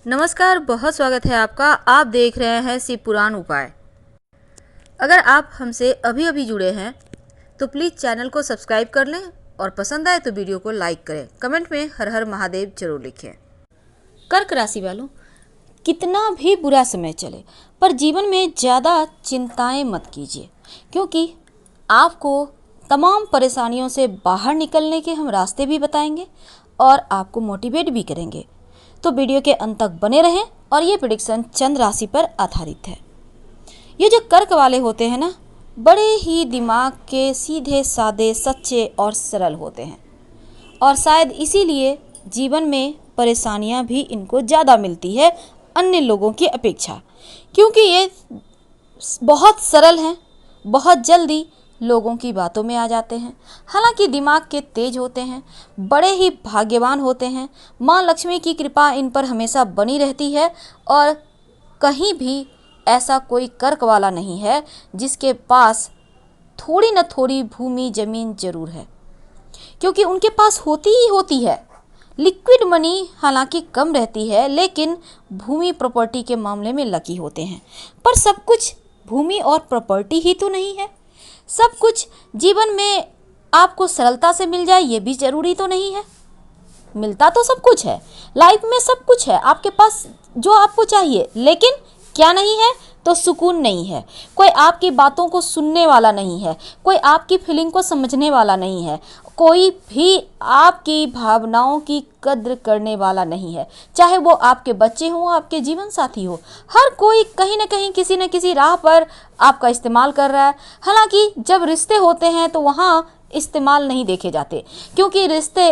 नमस्कार, बहुत स्वागत है आपका। आप देख रहे हैं शिव पुराण उपाय। अगर आप हमसे अभी अभी जुड़े हैं तो प्लीज़ चैनल को सब्सक्राइब कर लें और पसंद आए तो वीडियो को लाइक करें। कमेंट में हर हर महादेव जरूर लिखें। कर्क राशि वालों, कितना भी बुरा समय चले पर जीवन में ज़्यादा चिंताएं मत कीजिए, क्योंकि आपको तमाम परेशानियों से बाहर निकलने के हम रास्ते भी बताएंगे और आपको मोटिवेट भी करेंगे। तो वीडियो के अंत तक बने रहें। और ये प्रेडिक्शन चंद्र राशि पर आधारित है। ये जो कर्क वाले होते हैं ना, बड़े ही दिमाग के सीधे साधे सच्चे और सरल होते हैं, और शायद इसीलिए जीवन में परेशानियां भी इनको ज़्यादा मिलती है अन्य लोगों की अपेक्षा, क्योंकि ये बहुत सरल हैं, बहुत जल्दी लोगों की बातों में आ जाते हैं। हालांकि दिमाग के तेज होते हैं, बड़े ही भाग्यवान होते हैं। माँ लक्ष्मी की कृपा इन पर हमेशा बनी रहती है और कहीं भी ऐसा कोई कर्क वाला नहीं है जिसके पास थोड़ी न थोड़ी भूमि जमीन जरूर है, क्योंकि उनके पास होती ही होती है। लिक्विड मनी हालांकि कम रहती है, लेकिन भूमि प्रॉपर्टी के मामले में लकी होते हैं। पर सब कुछ भूमि और प्रॉपर्टी ही तो नहीं है। सब कुछ जीवन में आपको सरलता से मिल जाए ये भी जरूरी तो नहीं है। मिलता तो सब कुछ है, लाइफ में सब कुछ है आपके पास जो आपको चाहिए, लेकिन क्या नहीं है तो सुकून नहीं है। कोई आपकी बातों को सुनने वाला नहीं है, कोई आपकी फीलिंग को समझने वाला नहीं है, कोई भी आपकी भावनाओं की कद्र करने वाला नहीं है। चाहे वो आपके बच्चे हों, आपके जीवन साथी हो, हर कोई कहीं ना कहीं किसी न किसी राह पर आपका इस्तेमाल कर रहा है। हालांकि जब रिश्ते होते हैं तो वहाँ इस्तेमाल नहीं देखे जाते, क्योंकि रिश्ते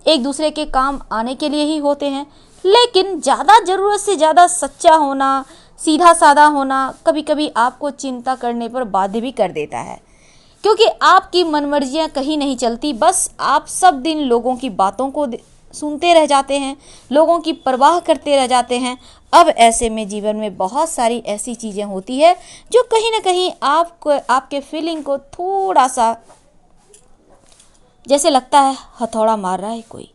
एक दूसरे के काम आने के लिए ही होते हैं। लेकिन ज़्यादा ज़रूरत से ज़्यादा सच्चा होना, सीधा साधा होना कभी कभी आपको चिंता करने पर बाध्य भी कर देता है, क्योंकि आपकी मनमर्जियाँ कहीं नहीं चलती। बस आप सब दिन लोगों की बातों को सुनते रह जाते हैं, लोगों की परवाह करते रह जाते हैं। अब ऐसे में जीवन में बहुत सारी ऐसी चीज़ें होती है जो कहीं ना कहीं आपको, आपके फीलिंग को थोड़ा सा जैसे लगता है हथौड़ा मार रहा है कोई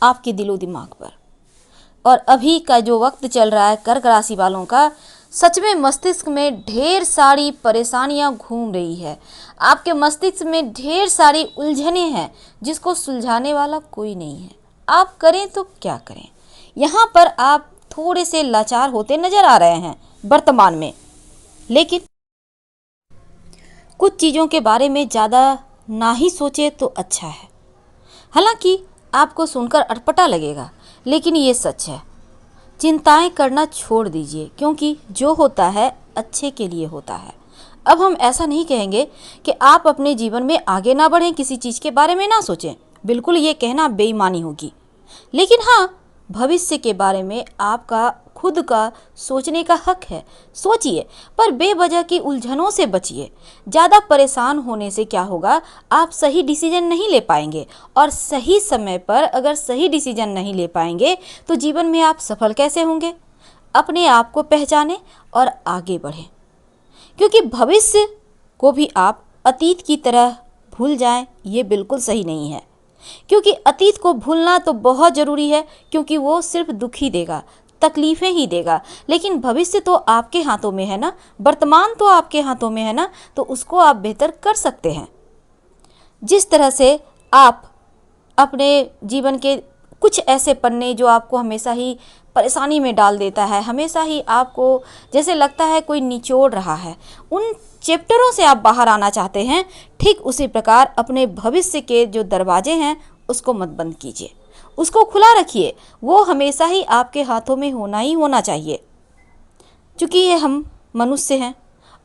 आपके दिलो दिमाग पर। और अभी का जो वक्त चल रहा है कर्क राशि वालों का, सच में मस्तिष्क में ढेर सारी परेशानियां घूम रही है। आपके मस्तिष्क में ढेर सारी उलझनें हैं जिसको सुलझाने वाला कोई नहीं है। आप करें तो क्या करें। यहाँ पर आप थोड़े से लाचार होते नजर आ रहे हैं वर्तमान में, लेकिन कुछ चीज़ों के बारे में ज़्यादा ना ही सोचे तो अच्छा है। हालांकि आपको सुनकर अटपटा लगेगा, लेकिन ये सच है। चिंताएं करना छोड़ दीजिए, क्योंकि जो होता है अच्छे के लिए होता है। अब हम ऐसा नहीं कहेंगे कि आप अपने जीवन में आगे ना बढ़ें, किसी चीज़ के बारे में ना सोचें, बिल्कुल ये कहना बेईमानी होगी। लेकिन हाँ, भविष्य के बारे में आपका खुद का सोचने का हक है। सोचिए, पर बेवजह की उलझनों से बचिए। ज़्यादा परेशान होने से क्या होगा, आप सही डिसीजन नहीं ले पाएंगे, और सही समय पर अगर सही डिसीजन नहीं ले पाएंगे तो जीवन में आप सफल कैसे होंगे। अपने आप को पहचानें और आगे बढ़ें, क्योंकि भविष्य को भी आप अतीत की तरह भूल जाएं, ये बिल्कुल सही नहीं है। क्योंकि अतीत को भूलना तो बहुत ज़रूरी है, क्योंकि वो सिर्फ दुख ही देगा, तकलीफ़ें ही देगा। लेकिन भविष्य तो आपके हाथों में है ना, वर्तमान तो आपके हाथों में है ना, तो उसको आप बेहतर कर सकते हैं। जिस तरह से आप अपने जीवन के कुछ ऐसे पन्ने जो आपको हमेशा ही परेशानी में डाल देता है, हमेशा ही आपको जैसे लगता है कोई निचोड़ रहा है, उन चैप्टरों से आप बाहर आना चाहते हैं, ठीक उसी प्रकार अपने भविष्य के जो दरवाजे हैं उसको मत बंद कीजिए, उसको खुला रखिए। वो हमेशा ही आपके हाथों में होना ही होना चाहिए, क्योंकि ये हम मनुष्य हैं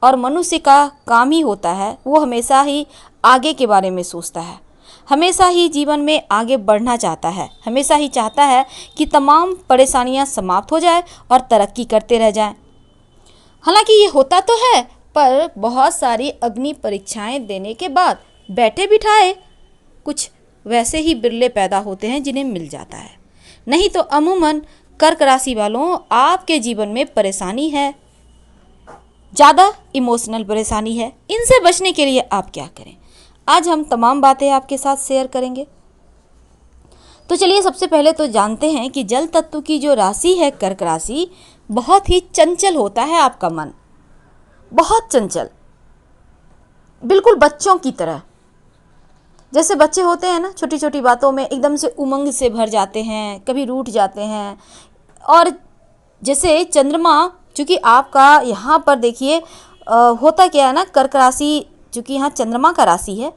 और मनुष्य का काम ही होता है, वो हमेशा ही आगे के बारे में सोचता है, हमेशा ही जीवन में आगे बढ़ना चाहता है, हमेशा ही चाहता है कि तमाम परेशानियां समाप्त हो जाए और तरक्की करते रह जाएं। हालांकि ये होता तो है, पर बहुत सारी अग्नि परीक्षाएं देने के बाद बैठे बिठाए कुछ वैसे ही बिरले पैदा होते हैं जिन्हें मिल जाता है। नहीं तो अमूमन कर्क राशि वालों, आपके जीवन में परेशानी है, ज़्यादा इमोशनल परेशानी है। इनसे बचने के लिए आप क्या करें, आज हम तमाम बातें आपके साथ शेयर करेंगे। तो चलिए सबसे पहले तो जानते हैं कि जल तत्व की जो राशि है कर्क राशि, बहुत ही चंचल होता है आपका मन, बहुत चंचल, बिल्कुल बच्चों की तरह। जैसे बच्चे होते हैं ना, छोटी छोटी बातों में एकदम से उमंग से भर जाते हैं, कभी रूठ जाते हैं। और जैसे चंद्रमा, चूँकि आपका यहाँ पर देखिए होता क्या है ना, कर्क राशि चूँकि यहाँ चंद्रमा का राशि है,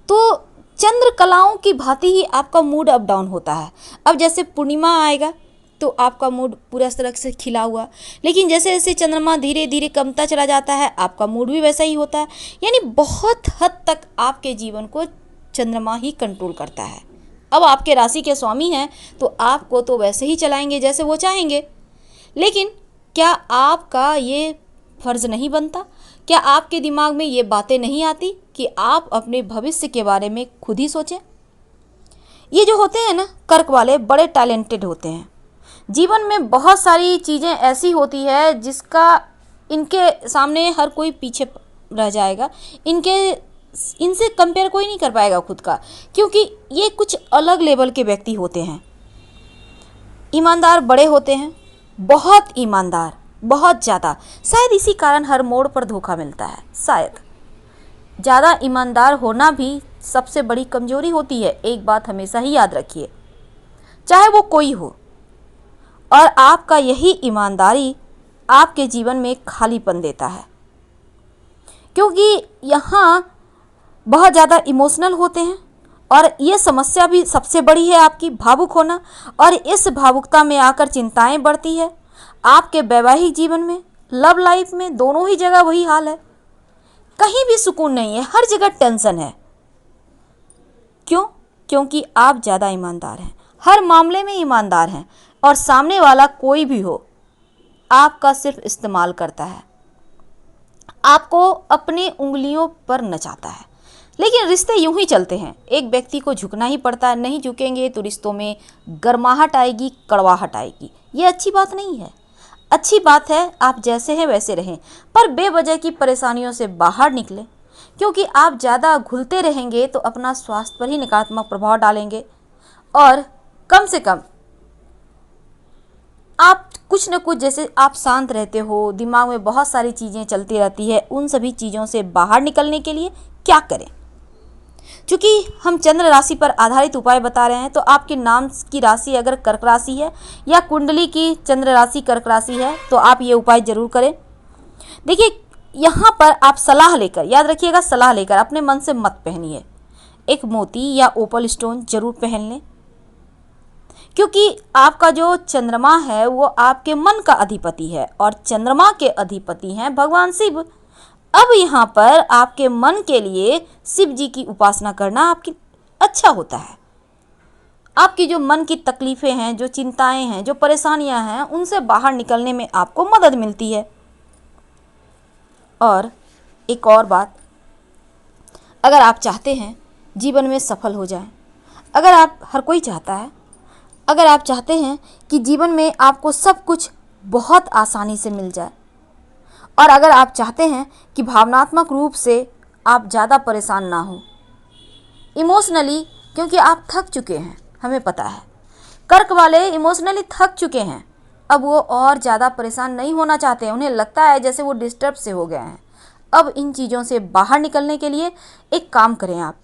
तो चंद्र कलाओं की भांति ही आपका मूड अप डाउन होता है। अब जैसे पूर्णिमा आएगा तो आपका मूड पूरा तरह से खिला हुआ, लेकिन जैसे जैसे चंद्रमा धीरे धीरे कमता चला जाता है, आपका मूड भी वैसा ही होता है। यानी बहुत हद तक आपके जीवन को चंद्रमा ही कंट्रोल करता है। अब आपके राशि के स्वामी हैं तो आपको तो वैसे ही चलाएंगे जैसे वो चाहेंगे, लेकिन क्या आपका ये फर्ज नहीं बनता? क्या आपके दिमाग में ये बातें नहीं आती कि आप अपने भविष्य के बारे में खुद ही सोचें? ये जो होते हैं ना कर्क वाले, बड़े टैलेंटेड होते हैं। जीवन में बहुत सारी चीज़ें ऐसी होती है जिसका इनके सामने हर कोई पीछे रह जाएगा, इनसे कंपेयर कोई नहीं कर पाएगा खुद का, क्योंकि ये कुछ अलग लेवल के व्यक्ति होते हैं। ईमानदार बड़े होते हैं, बहुत ईमानदार, बहुत ज़्यादा। शायद इसी कारण हर मोड़ पर धोखा मिलता है। शायद ज़्यादा ईमानदार होना भी सबसे बड़ी कमजोरी होती है। एक बात हमेशा ही याद रखिए, चाहे वो कोई हो, और आपका यही ईमानदारी आपके जीवन में खालीपन देता है, क्योंकि यहाँ बहुत ज़्यादा इमोशनल होते हैं। और ये समस्या भी सबसे बड़ी है आपकी, भावुक होना। और इस भावुकता में आकर चिंताएं बढ़ती है। आपके वैवाहिक जीवन में, लव लाइफ में, दोनों ही जगह वही हाल है। कहीं भी सुकून नहीं है, हर जगह टेंशन है। क्यों? क्योंकि आप ज़्यादा ईमानदार हैं, हर मामले में ईमानदार हैं, और सामने वाला कोई भी हो आपका सिर्फ इस्तेमाल करता है, आपको अपनी उंगलियों पर नचाता है। लेकिन रिश्ते यूं ही चलते हैं, एक व्यक्ति को झुकना ही पड़ता है। नहीं झुकेंगे तो रिश्तों में गर्माहट आएगी, कड़वाहट आएगी। ये अच्छी बात नहीं है। अच्छी बात है आप जैसे हैं वैसे रहें, पर बेवजह की परेशानियों से बाहर निकलें, क्योंकि आप ज़्यादा घुलते रहेंगे तो अपना स्वास्थ्य पर ही नकारात्मक प्रभाव डालेंगे। और कम से कम आप कुछ न कुछ, जैसे आप शांत रहते हो, दिमाग में बहुत सारी चीज़ें चलती रहती है, उन सभी चीज़ों से बाहर निकलने के लिए क्या करें? चूँकि हम चंद्र राशि पर आधारित उपाय बता रहे हैं, तो आपके नाम की राशि अगर कर्क राशि है या कुंडली की चंद्र राशि कर्क राशि है तो आप ये उपाय जरूर करें। देखिए, यहाँ पर आप सलाह लेकर, याद रखिएगा, सलाह लेकर, अपने मन से मत पहनिए। एक मोती या ओपल स्टोन जरूर पहन लें, क्योंकि आपका जो चंद्रमा है वो आपके मन का अधिपति है, और चंद्रमा के अधिपति हैं भगवान शिव। अब यहाँ पर आपके मन के लिए शिव जी की उपासना करना आपकी अच्छा होता है। आपकी जो मन की तकलीफ़ें हैं, जो चिंताएं हैं, जो परेशानियां हैं, उनसे बाहर निकलने में आपको मदद मिलती है। और एक और बात, अगर आप चाहते हैं जीवन में सफल हो जाएं, अगर आप, हर कोई चाहता है, अगर आप चाहते हैं कि जीवन में आपको सब कुछ बहुत आसानी से मिल जाए, और अगर आप चाहते हैं कि भावनात्मक रूप से आप ज़्यादा परेशान ना हो इमोशनली, क्योंकि आप थक चुके हैं, हमें पता है कर्क वाले इमोशनली थक चुके हैं। अब वो और ज़्यादा परेशान नहीं होना चाहते हैं, उन्हें लगता है जैसे वो डिस्टर्ब से हो गए हैं। अब इन चीज़ों से बाहर निकलने के लिए एक काम करें, आप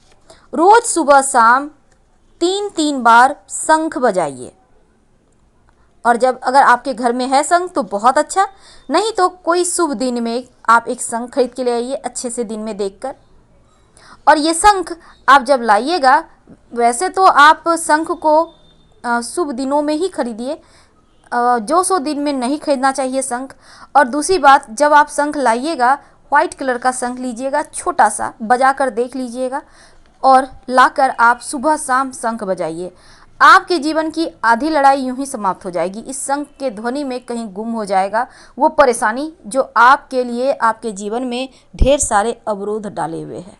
रोज़ सुबह शाम 3-3 बार शंख बजाइए। और जब अगर आपके घर में है शंख तो बहुत अच्छा, नहीं तो कोई शुभ दिन में आप एक शंख खरीद के ले आइए, अच्छे से दिन में देखकर। और ये शंख आप जब लाइएगा, वैसे तो आप शंख को शुभ दिनों में ही खरीदिए, जो सो दिन में नहीं खरीदना चाहिए शंख। और दूसरी बात, जब आप शंख लाइएगा, वाइट कलर का शंख लीजिएगा, छोटा सा, बजा कर देख लीजिएगा, और लाकर आप सुबह शाम शंख बजाइए। आपके जीवन की आधी लड़ाई यूं ही समाप्त हो जाएगी। इस शंख के ध्वनि में कहीं गुम हो जाएगा वो परेशानी जो आपके लिए आपके जीवन में ढेर सारे अवरोध डाले हुए है।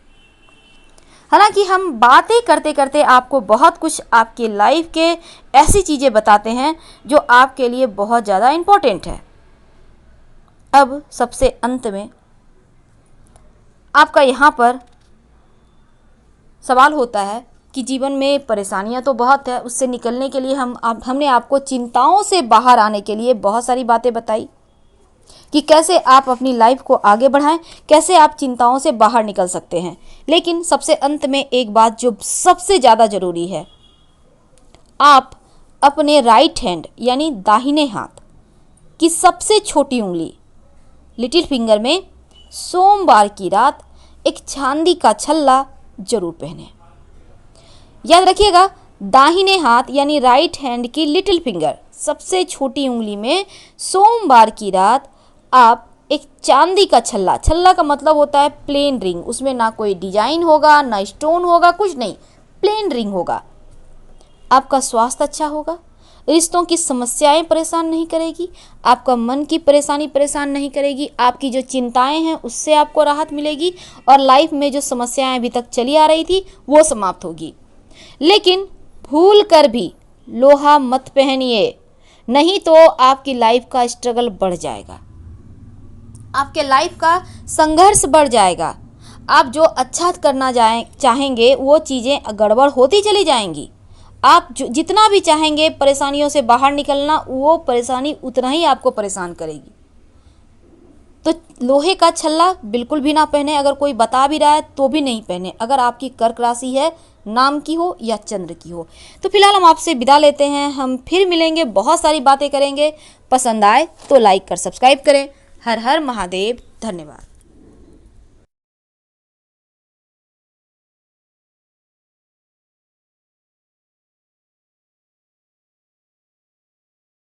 हालांकि हम बातें करते करते आपको बहुत कुछ आपके लाइफ के ऐसी चीज़ें बताते हैं जो आपके लिए बहुत ज़्यादा इम्पोर्टेंट है। अब सबसे अंत में आपका यहाँ पर सवाल होता है कि जीवन में परेशानियां तो बहुत है, उससे निकलने के लिए हमने आपको चिंताओं से बाहर आने के लिए बहुत सारी बातें बताई कि कैसे आप अपनी लाइफ को आगे बढ़ाएं, कैसे आप चिंताओं से बाहर निकल सकते हैं। लेकिन सबसे अंत में एक बात जो सबसे ज़्यादा ज़रूरी है, आप अपने राइट हैंड यानी दाहिने हाथ की सबसे छोटी उंगली लिटिल फिंगर में सोमवार की रात एक चांदी का छल्ला जरूर पहने। याद रखिएगा, दाहिने हाथ यानी राइट हैंड की लिटिल फिंगर सबसे छोटी उंगली में सोमवार की रात आप एक चांदी का छल्ला, छल्ला का मतलब होता है प्लेन रिंग, उसमें ना कोई डिजाइन होगा ना स्टोन होगा, कुछ नहीं, प्लेन रिंग होगा। आपका स्वास्थ्य अच्छा होगा, रिश्तों की समस्याएं परेशान नहीं करेगी, आपका मन की परेशानी परेशान नहीं करेगी, आपकी जो चिंताएं हैं उससे आपको राहत मिलेगी और लाइफ में जो समस्याएं अभी तक चली आ रही थी वो समाप्त होगी। लेकिन भूल कर भी लोहा मत पहनिए, नहीं तो आपकी लाइफ का स्ट्रगल बढ़ जाएगा, आपके लाइफ का संघर्ष बढ़ जाएगा। आप जो अच्छा करना चाहेंगे वो चीज़ें गड़बड़ होती चली जाएंगी। आप जितना भी चाहेंगे परेशानियों से बाहर निकलना, वो परेशानी उतना ही आपको परेशान करेगी। तो लोहे का छल्ला बिल्कुल भी ना पहने, अगर कोई बता भी रहा है तो भी नहीं पहने, अगर आपकी कर्क राशि है, नाम की हो या चंद्र की हो। तो फिलहाल हम आपसे विदा लेते हैं, हम फिर मिलेंगे, बहुत सारी बातें करेंगे। पसंद आए तो लाइक कर सब्सक्राइब करें। हर हर महादेव, धन्यवाद।